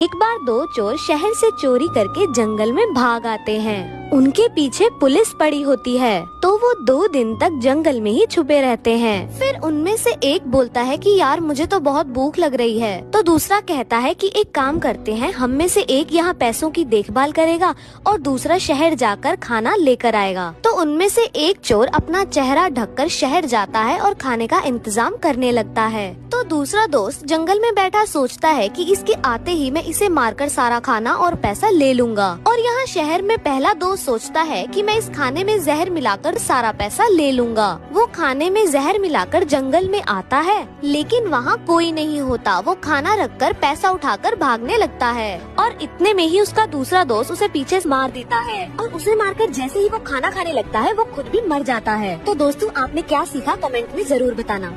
एक बार दो चोर शहर से चोरी करके जंगल में भाग आते हैं। उनके पीछे पुलिस पड़ी होती है, तो वो 2 दिन तक जंगल में ही छुपे रहते हैं। फिर उनमें से एक बोलता है कि यार मुझे तो बहुत भूख लग रही है। तो दूसरा कहता है कि एक काम करते हैं, हम में से एक यहाँ पैसों की देखभाल करेगा और दूसरा शहर जाकर खाना लेकर आएगा। तो उनमें से एक चोर अपना चेहरा ढककर शहर जाता है और खाने का इंतजाम करने लगता है। तो दूसरा दोस्त जंगल में बैठा सोचता है कि इसके आते ही मैं इसे मारकर सारा खाना और पैसा ले लूंगा। और यहाँ शहर में पहला दोस्त सोचता है कि मैं इस खाने में जहर मिलाकर सारा पैसा ले लूंगा। वो खाने में जहर मिलाकर जंगल में आता है, लेकिन वहाँ कोई नहीं होता। वो खाना रखकर पैसा उठाकर भागने लगता है और इतने में ही उसका दूसरा दोस्त उसे पीछे से मार देता है और उसे मारकर जैसे ही वो खाना खाने लगता है वो खुद भी मर जाता है। तो दोस्तों, आपने क्या सीखा कमेंट में जरूर बताना।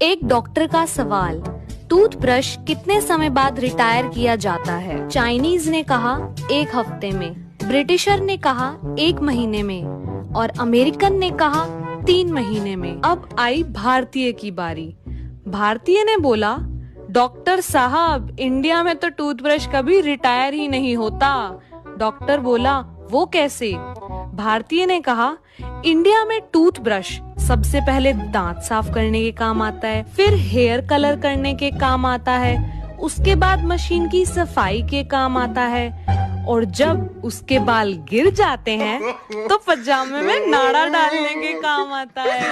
एक डॉक्टर का सवाल, टूथब्रश कितने समय बाद रिटायर किया जाता है? चाइनीज ने कहा 1 हफ्ते में, ब्रिटिशर ने कहा 1 महीने में और अमेरिकन ने कहा 3 महीने में। अब आई भारतीय की बारी। भारतीय ने बोला, डॉक्टर साहब इंडिया में तो टूथब्रश कभी रिटायर ही नहीं होता। डॉक्टर बोला, वो कैसे? भारतीय ने कहा, इंडिया में टूथब्रश सबसे पहले दांत साफ करने के काम आता है, फिर हेयर कलर करने के काम आता है, उसके बाद मशीन की सफाई के काम आता है और जब उसके बाल गिर जाते हैं तो पजामे में नाड़ा डालने के काम आता है।